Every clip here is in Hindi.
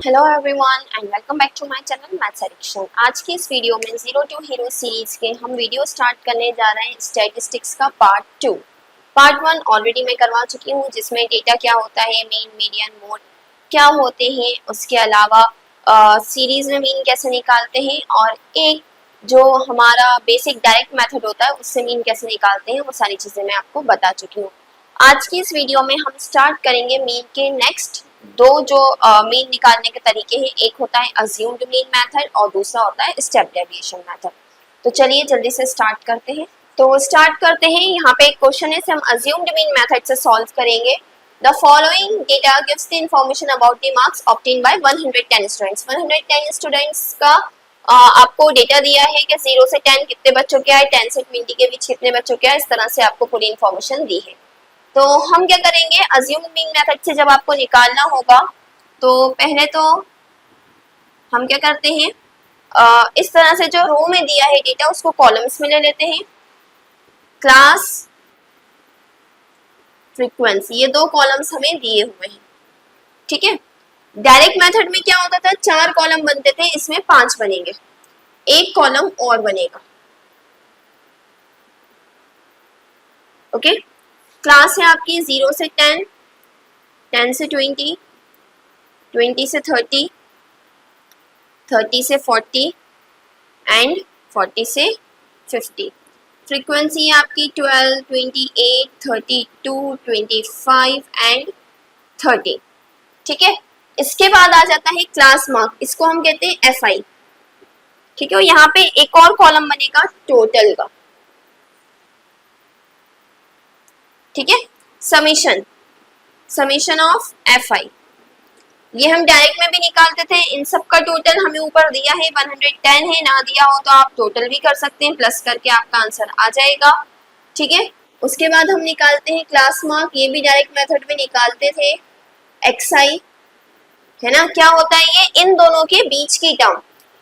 Hello everyone and welcome back to my channel maths addiction. आज की इस वीडियो में जीरो टू हीरो सीरीज के हम वीडियो स्टार्ट करने जा रहे हैं स्टैटिस्टिक्स का पार्ट 2। पार्ट 1 ऑलरेडी मैं करवा चुकी हूँ, जिसमें डेटा क्या होता है, मीन, मीडियन, मोड क्या होते हैं, उसके अलावा सीरीज में मीन कैसे निकालते हैं, और एक जो हमारा बेसिक डायरेक्ट मेथड होता है उससे मीन कैसे निकालते हैं, वो सारी चीज़ें मैं आपको बता चुकी हूँ। आज की इस वीडियो में हम स्टार्ट करेंगे मीन के नेक्स्ट दो जो मीन निकालने के तरीके हैं। एक होता है अज्यूम्ड मीन मेथड और दूसरा होता है स्टेप डेविएशन मेथड। तो चलिए जल्दी से स्टार्ट करते हैं। यहाँ पे एक क्वेश्चन है, हम अज्यूम्ड मीन मेथड से सॉल्व करेंगे। The following data gives the information about the marks obtained by 110 students. 110 students का आपको डेटा दिया है कि 0 से 10 कितने बच्चों के आए, 10 से 20 के बीच कितने बच्चों के आए, इस तरह से आपको पूरी इंफॉर्मेशन दी है। तो हम क्या करेंगे, अज्यूम्ड मीन मेथड से जब आपको निकालना होगा तो पहले तो हम क्या करते हैं, इस तरह से जो रो में दिया है डेटा उसको कॉलम्स में ले लेते हैं। क्लास, फ्रीक्वेंसी, ये दो कॉलम्स हमें दिए हुए हैं, ठीक है। डायरेक्ट मेथड में क्या होता था, 4 कॉलम बनते थे, इसमें 5 बनेंगे, एक कॉलम और बनेगा, ओके। क्लास है आपकी 0 से 10, 10 से 20, 20 से 30, 30 से 40 एंड 40 से 50। फ्रीक्वेंसी है आपकी 12, 28, 32, 25 एंड 30, ठीक है। इसके बाद आ जाता है क्लास मार्क, इसको हम कहते हैं FI, ठीक है। यहाँ पे एक और कॉलम बनेगा टोटल का, ठीक है। समीशन ऑफ FI, ये हम डायरेक्ट में भी निकालते थे। इन सब का टोटल हमें ऊपर दिया है 110 है, ना दिया हो तो आप टोटल भी कर सकते हैं, प्लस करके आपका आंसर आ जाएगा, ठीक है। उसके बाद हम निकालते हैं क्लास मार्क, ये भी डायरेक्ट मेथड में निकालते थे, XI है ना। क्या होता है ये, इन दोनों के बीच की टर्म,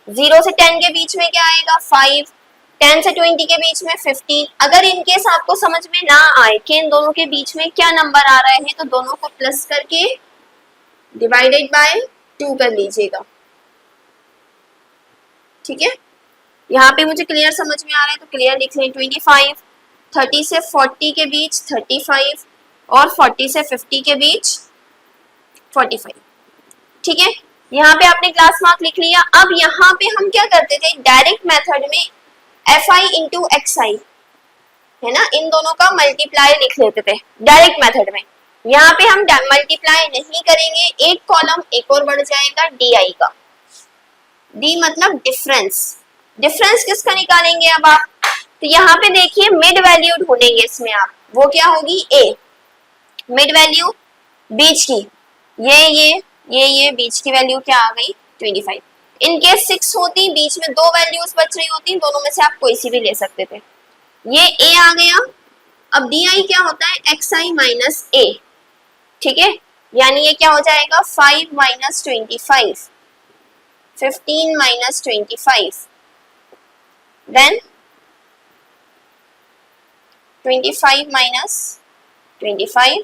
0 से 10 के बीच में क्या आएगा 5, 10 से 20 के बीच में 15। अगर इनकेस आपको समझ में ना आए कि इन दोनों के बीच में क्या नंबर आ रहे हैं, तो दोनों को प्लस करके डिवाइडेड बाय 2 कर लीजिएगा, ठीक है। यहाँ पे मुझे क्लियर समझ में आ रहा है तो क्लियर लिख लें। 25, 30 से 40 के बीच 35 और 40 से 50 के बीच 45, ठीक है। यहाँ पे आपने क्लास मार्क लिख लिया। अब यहाँ पे हम क्या करते थे, डायरेक्ट मेथड में FI इंटू XI है ना, इन दोनों का मल्टीप्लाई लिख लेते थे डायरेक्ट मेथड में। यहाँ पे हम मल्टीप्लाई नहीं करेंगे, एक कॉलम एक और बढ़ जाएगा DI का। D मतलब डिफरेंस, डिफरेंस किसका निकालेंगे अब आप, तो यहाँ पे देखिए मिड वैल्यू ढूंढेंगे इसमें आप, वो क्या होगी A, मिड वैल्यू बीच की, ये बीच की वैल्यू क्या आ गई 25। इनकेस 6 होती, बीच में 2 वैल्यूज बच रही होती, दोनों में से आप कोई सी भी ले सकते थे। ये A आ गया। अब DI क्या होता है, XI माइनस A, ठीक है। यानी ये क्या हो जाएगा 5 minus 25, 15 minus 25, then 25 minus 25,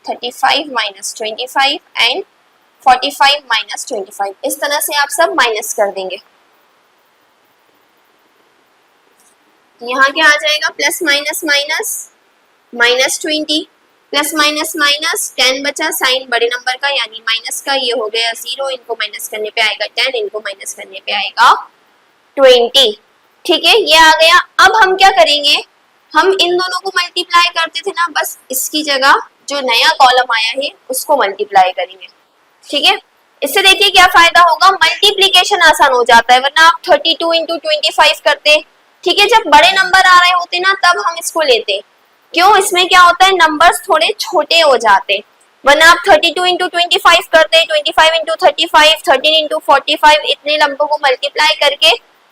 35 minus 25 and 45 minus 25। इस तरह से आप सब माइनस कर देंगे। यहाँ क्या आ जाएगा, plus minus minus minus 20, plus minus minus 10 बचा, साइन बड़े नंबर का यानी माइनस का, ये हो गया 0, इनको माइनस करने पे आएगा 10, इनको माइनस करने पे आएगा 20, ठीक है। ये आ गया। अब हम क्या करेंगे, हम इन दोनों को मल्टीप्लाई करते थे ना, बस इसकी जगह जो नया कॉलम आया है उसको मल्टीप्लाई करेंगे, ठीक है। इससे देखिए क्या फायदा होगा, मल्टीप्लीकेशन आसान हो जाता है, वरना आप 32 इंटू 25 करते, ठीक है। जब बड़े नंबर आ रहे होते ना तब हम इसको लेते, क्यों, इसमें क्या होता है नंबर्स थोड़े छोटे हो जाते, वरना आप 32 इंटू 25 करते, 25 इंटू 35, 13 इंटू 45, इतने नंबर को मल्टीप्लाई करके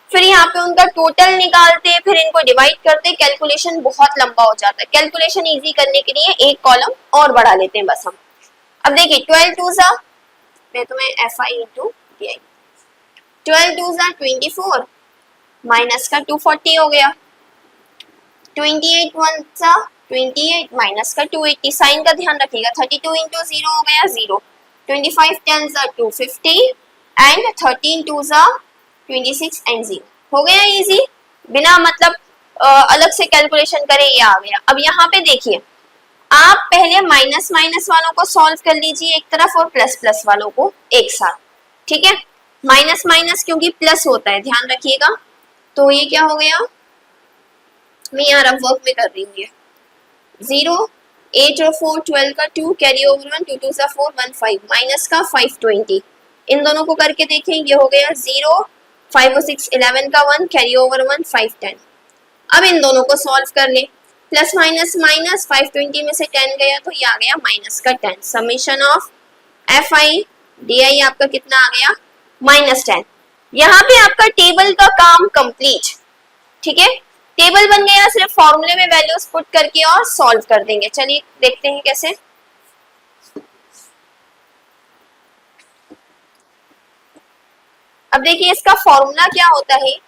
फिर यहाँ पे उनका टोटल निकालते, फिर इनको डिवाइड करते, कैलकुलेशन बहुत लंबा हो जाता है। कैलकुलेशन इजी करने के लिए एक कॉलम और बढ़ा लेते हैं बस हम। अब देखिए 12 2 सा, मैं तुम्हें FI इंटू DI, 12 2 सा 24, माइनस का 240 हो गया, 28 1 सा 28 माइनस का 280, साइन का ध्यान रखिएगा, 32 इंटू 0 हो गया 0, 25 10s are 250 and 13 2s are 26 and 0। हो गया इजी, बिना मतलब अलग से कैलकुलेशन करें ये आ गया। अब यहाँ पे देखिए, आप पहले माइनस माइनस वालों को सॉल्व कर लीजिए एक तरफ और प्लस प्लस वालों को एक साथ, ठीक है। माइनस माइनस क्योंकि प्लस होता है, ध्यान रखिएगा। तो ये क्या हो गया, मैं यहाँ रफ वर्क में कर रही हूँ, ये 0 8 और 4 12 का 2 कैरी ओवर 1 2 2 सा 4 1 5 माइनस का 5 20। इन दोनों को करके देखें, ये हो गया 0 5 और 6 11 का 1 कैरी ओवर 1 5 10। अब इन दोनों को सॉल्व कर ले, प्लस माइनस माइनस 520 में से 10 गया तो ये आ गया माइनस का 10। Summation of F I D I आपका कितना आ गया, -10। यहाँ पे आपका टेबल का काम कंप्लीट, ठीक है। टेबल बन गया, सिर्फ फॉर्मूले में वैल्यूज पुट करके और सॉल्व कर देंगे। चलिए देखते हैं कैसे। अब देखिए इसका फॉर्मूला क्या होता है,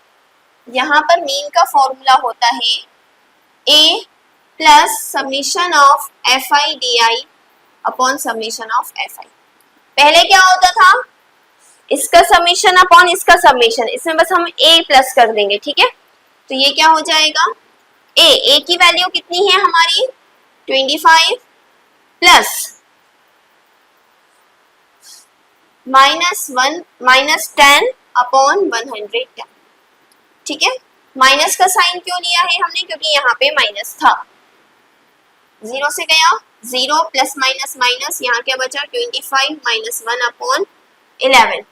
यहाँ पर मीन का फॉर्मूला होता है a plus summation of F I D I upon summation of F I. पहले क्या होता था, इसका समीशन अपॉन इसका समीशन, इसमें बस हम a प्लस कर देंगे, ठीक है। तो ये क्या हो जाएगा, a की वैल्यू कितनी है हमारी 25 प्लस -10 अपॉन 110, ठीक है। माइनस का साइन क्यों लिया है हमने, क्योंकि यहाँ पे माइनस था, 0 से गया 0 प्लस माइनस माइनस, यहाँ क्या बचा 25 -1 अपॉन 11।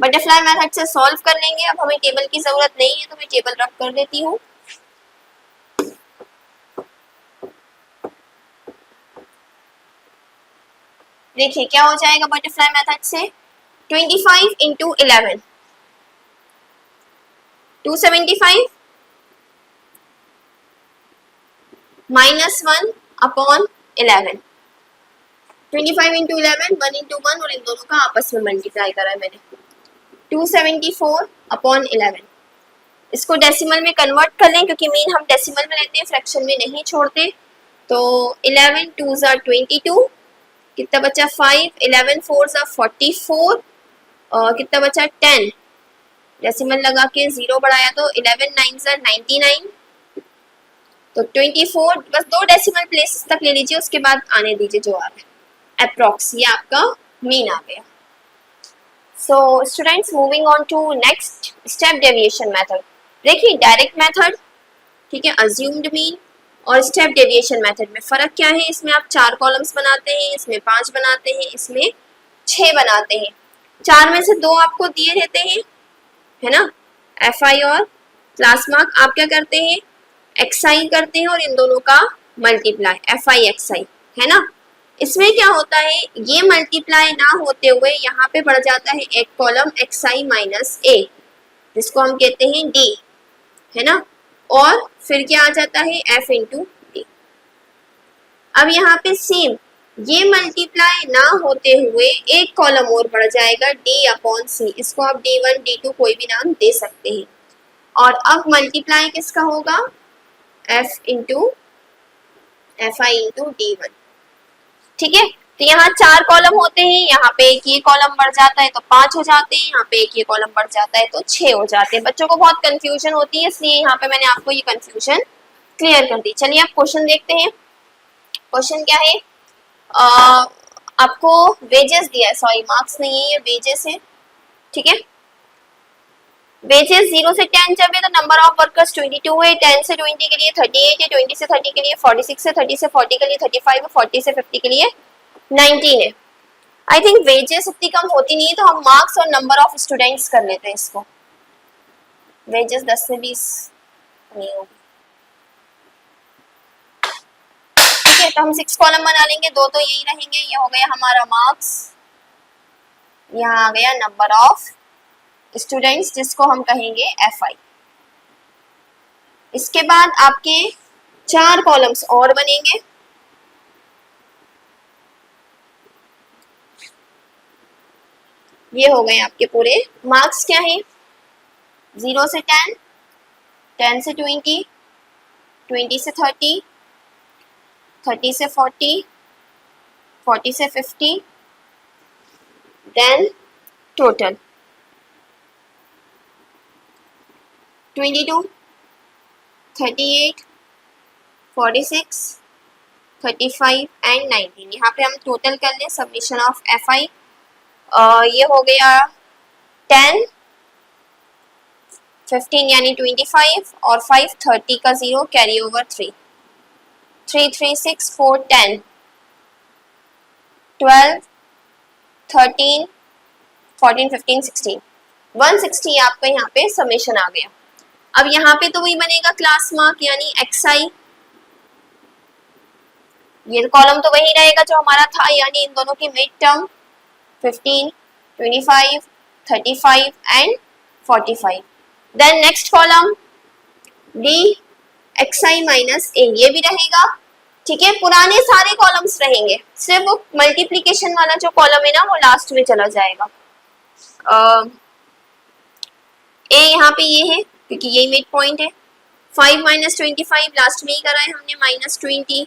बटरफ्लाई मेथड से सॉल्व कर लेंगे। अब हमें टेबल की जरूरत नहीं है तो मैं टेबल रख कर देती हूँ। देखिए क्या हो जाएगा बटरफ्लाई मेथड से, 25 इंटू 11 275 -1 अपॉन 11। 25 इंटू 11 1 इंटू 1 और इन दोनों का आपस में मल्टीप्लाई करा है मैंने, 274 अपॉन 11। इसको डेसिमल में कन्वर्ट कर लें, क्योंकि मीन हम डेसिमल में लेते हैं, फ्रैक्शन में नहीं छोड़ते। तो 11 2s are 22, कितना बचा 5, 11 4s are 44 और कितना बचा 10, डेसिमल लगा के 0 बढ़ाया तो 11 9s are 99। तो 24, बस 2 डेसिमल प्लेसेस तक ले लीजिए, उसके बाद आने दीजिए जो आ रहा है अप्रॉक्स, ये आपका मीन आ गया। So students moving on to next step deviation method. देखिए डायरेक्ट मेथड, ठीक है, अज्यूम्ड मीन और स्टेप डेविएशन मेथड में फ़र्क क्या है। इसमें आप 4 कॉलम्स बनाते हैं, इसमें 5 बनाते हैं, इसमें 6 बनाते हैं। 4 में से 2 आपको दिए रहते हैं, है ना, एफ आई और क्लास मार्क। आप क्या करते हैं, एक्स आई करते हैं और इन दोनों का मल्टीप्लाई, एफ आई एक्स आई, है ना। इसमें क्या होता है, ये मल्टीप्लाई ना होते हुए यहाँ पे बढ़ जाता है एक कॉलम एक्स आई माइनस ए, जिसको हम कहते हैं डी, है ना। और फिर क्या आ जाता है एफ इंटू डी। अब यहाँ पे सेम ये मल्टीप्लाई ना होते हुए एक कॉलम और बढ़ जाएगा डी अपॉन सी, इसको आप D1 D2 कोई भी नाम दे सकते हैं। और अब मल्टीप्लाई किसका होगा, F into F I into D1, ठीक है। तो यहाँ 4 कॉलम होते हैं, यहाँ पे एक ये कॉलम बढ़ जाता है तो 5 हो जाते हैं, यहाँ पे एक ये कॉलम बढ़ जाता है तो 6 हो जाते हैं। बच्चों को बहुत कंफ्यूजन होती है, इसलिए यहाँ पे मैंने आपको ये कंफ्यूजन क्लियर कर दी। चलिए आप क्वेश्चन देखते हैं। क्वेश्चन क्या है, आपको वेजेस दिया है, सॉरी मार्क्स नहीं है, ये वेजेस है, ठीक है। वेजेस 0 से 10 जब है तो नंबर ऑफ वर्कर्स 22 है, 10 से 20 के लिए 38 है, 20 से 30 के लिए 46 है, 30 से 40 के लिए 35 है, 40 से 50 के लिए 19 है। आई थिंक वेजेस इतनी कम होती नहीं है, तो हम मार्क्स और नंबर ऑफ स्टूडेंट्स कर लेते हैं इसको। वेजेस 10 से 20 नहीं होगी, ठीक है। तो हम 6 कॉलम बना लेंगे, 2 तो यही रहेंगे। ये हो गया हमारा मार्क्स, यहाँ आ गया नंबर ऑफ स्टूडेंट्स जिसको हम कहेंगे एफ आई। इसके बाद आपके 4 कॉलम्स और बनेंगे, ये हो गए आपके पूरे मार्क्स। क्या है, 0 से 10, 10 से 20, 20 से 30, 30 से 40, 40 से 50, देन टोटल 22, 38, 46, 35 एंड 19। यहाँ पे हम टोटल कर लें सबमिशन ऑफ एफ आई, ये हो गया 10, 15 यानी 25 और 5 30 का 0 कैरी ओवर 3, 3 3 6 4 10, 12, 13, 14 15 16, 160 आपका यहाँ पे समेशन आ गया। अब यहाँ पे तो वही बनेगा क्लास मार्क यानी xi, ये कॉलम तो वही रहेगा जो हमारा था, यानी इन दोनों की mid term 15, 25, 35 and 45। Then next column d xi minus a, ये भी रहेगा। ठीक है, पुराने सारे कॉलम्स रहेंगे, सिर्फ वो मल्टीप्लीकेशन वाला जो कॉलम है ना वो लास्ट में चला जाएगा। a यहाँ पे ये है क्योंकि यही मिड पॉइंट है। 5 माइनस 25 लास्ट में ही करा है हमने, माइनस 20,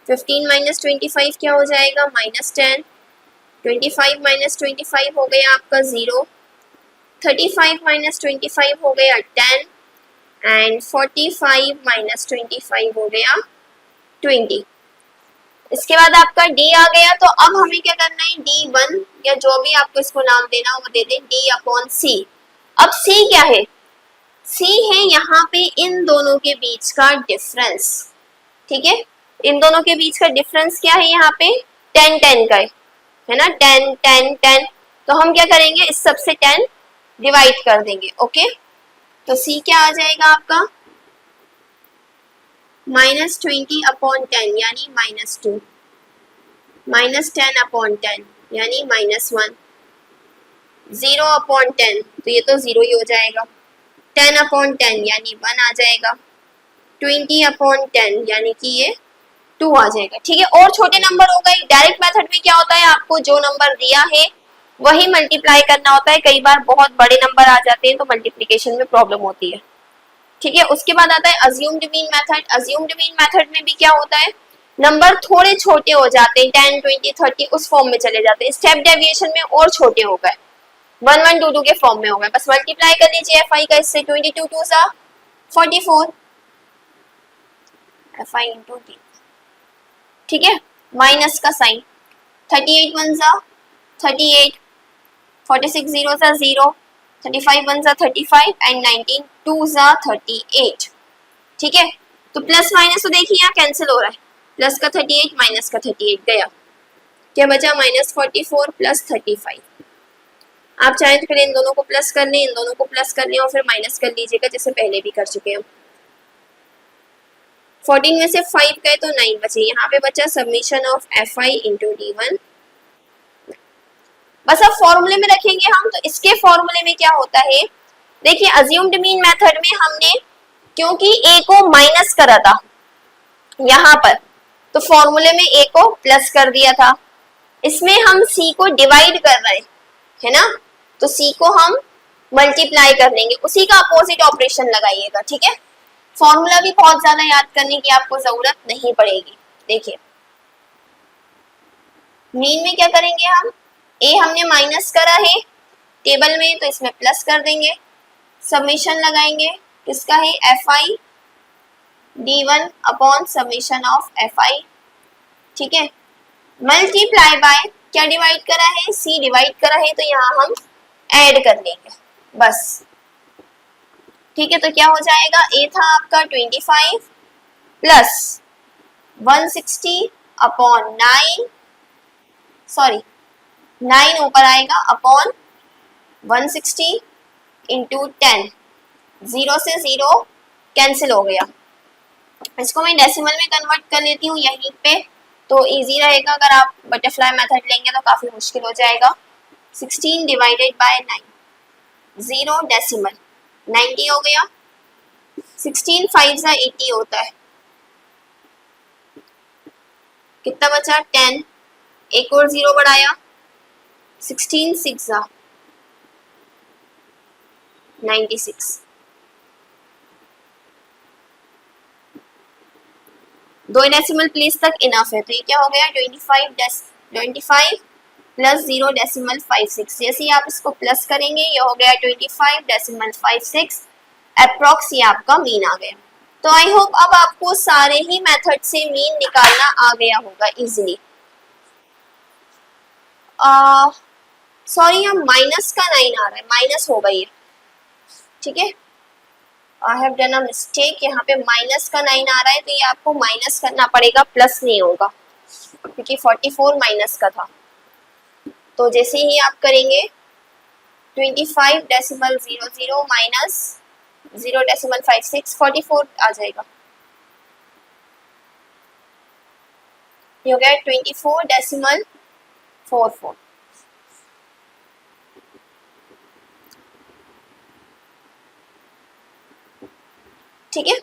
15 माइनस 25 क्या हो जाएगा माइनस 10, 25 माइनस 25 हो गया आपका 0, 35 माइनस 25 हो गया 10 एंड 45 माइनस 25 हो गया 20। इसके बाद आपका d आ गया, तो अब हमें क्या करना है, d1 या जो भी आपको इसको नाम देना वो दे दें, d अपॉन c। अब c क्या है, c है यहाँ पे इन दोनों के बीच का डिफरेंस। ठीक है, इन दोनों के बीच का डिफरेंस क्या है, यहाँ पे 10 10 का है ना, 10 10 10। तो हम क्या करेंगे, इस सब से 10 डिवाइड कर देंगे। ओके, तो c क्या आ जाएगा आपका माइनस 20 अपॉन 10 यानी माइनस 2, माइनस 10 अपॉन 10 यानी माइनस 1, 0 अपॉन 10 तो ये तो 0 ही हो जाएगा, 10 अपॉन 10 यानी 1 आ जाएगा, 20 अपॉन 10 यानी कि ये 2 आ जाएगा। ठीक है, और छोटे नंबर हो गए। डायरेक्ट मेथड में क्या होता है, आपको जो नंबर दिया है वही मल्टीप्लाई करना होता है। कई बार बहुत बड़े नंबर आ जाते हैं तो मल्टीप्लिकेशन में प्रॉब्लम होती है। ठीक है, उसके बाद आता है assumed mean method. Assumed mean method में भी क्या होता है, नंबर थोड़े छोटे हो जाते हैं, 10 20 30 उस फॉर्म में चले जाते हैं, स्टेप डेविएशन में और छोटे हो गए, 1 1 2 2 के फॉर्म में हो गए। बस मल्टीप्लाई कर लीजिए एफ आई का इससे, 22 2 सा 44 एफ आई इंटू डी। ठीक है, माइनस का साइन, 38 1 सा 38, 46 0 सा 0, 35 1 सा 35 एंड 19 2 सा 38। ठीक है, तो प्लस माइनस तो देखिए यहाँ कैंसिल हो रहा है, प्लस का 38 माइनस का 38 गया, क्या बचा माइनस 44 प्लस 35। आप चाहें तो फिर इन दोनों को प्लस कर लें, इन दोनों को प्लस कर लें और फिर माइनस कर लीजिएगा जैसे पहले भी कर चुके हैं। 14 में से 5 गए तो 9 बचे, यहाँ पे बचा submission of F I into D1. बस अब फॉर्मूले में रखेंगे हम, तो इसके फॉर्मूले में क्या होता है, देखिए अज्यूम्ड मीन मेथड में हमने क्योंकि a को माइनस करा था यहाँ पर, तो फॉर्मूले में a को प्लस कर दिया था। इसमें हम c को डिवाइड कर रहे हैं, है ना, तो c को हम मल्टीप्लाई कर लेंगे, उसी का अपोजिट ऑपरेशन लगाइएगा। ठीक है, फॉर्मूला भी बहुत ज्यादा याद करने की आपको जरूरत नहीं पड़ेगी। देखिए मीन में क्या करेंगे हम, a हमने माइनस करा है टेबल में तो इसमें प्लस कर देंगे, समेशन लगाएंगे किसका है F I d1 upon summation of F I. ठीक है, मल्टीप्लाई बाय क्या डिवाइड करा है, c डिवाइड करा है तो यहाँ हम ऐड कर लेंगे बस। ठीक है, तो क्या हो जाएगा, a था आपका 25 प्लस 160 अपॉन 9, सॉरी 9 ऊपर आएगा अपॉन 160 इंटू 10, 0 से 0 कैंसिल हो गया। इसको मैं डेसिमल में कन्वर्ट कर लेती हूँ यहीं पे, तो इजी रहेगा। अगर आप बटरफ्लाई मेथड लेंगे तो काफी मुश्किल हो जाएगा। 16 डिवाइडेड बाय 9, 0 डेसिमल 90 हो गया, 16 5 सा 80 होता है, कितना बचा 10, एक और 0 बढ़ाया, 16 6 सा 96, दो डेसिमल प्लेस तक इनफ है, तो ये क्या हो गया 25 प्लस 0.56। जैसे ही आप इसको प्लस करेंगे ये हो गया 25.56 अप्रॉक्स, ये आपका मीन आ गया। तो आई होप अब आपको सारे ही मेथड से मीन निकालना आ गया होगा इजीली। सॉरी, यहाँ माइनस का 9 आ रहा है, माइनस होगा ये, ठीक है, I have done a mistake, यहाँ पे माइनस का 9 आ रहा है, तो ये आपको माइनस करना पड़ेगा, प्लस नहीं होगा क्योंकि 44 माइनस का था। तो जैसे ही आप करेंगे 25.00 माइनस 0.56 44 आ जाएगा, ये हो गया 24.44। ठीक है,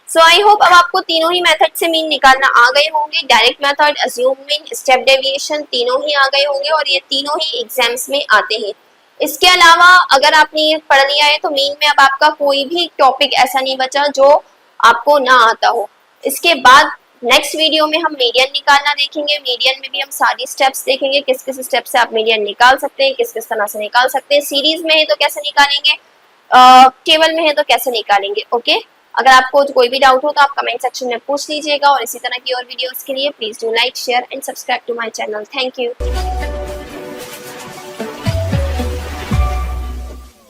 सो आई होप अब आपको तीनों ही मेथड से मीन निकालना आ गए होंगे। Direct method, assume mean, step deviation तीनों ही आ गए होंगे और ये तीनों ही एग्जाम्स में आते हैं। इसके अलावा अगर आपने ये पढ़ लिया है तो मीन में अब आपका कोई भी टॉपिक ऐसा नहीं बचा जो आपको ना आता हो। इसके बाद नेक्स्ट वीडियो में हम मीडियन निकालना देखेंगे। मीडियन में भी हम सारी स्टेप्स देखेंगे, किस किस स्टेप से आप मीडियन निकाल सकते हैं, किस किस तरह से निकाल सकते हैं, सीरीज में है तो कैसे निकालेंगे, टेबल में है तो कैसे निकालेंगे। ओके, अगर आपको कोई भी डाउट हो तो आप कमेंट सेक्शन में पूछ लीजिएगा और इसी तरह की और वीडियोस के लिए please do like, share and subscribe to my channel. Thank you.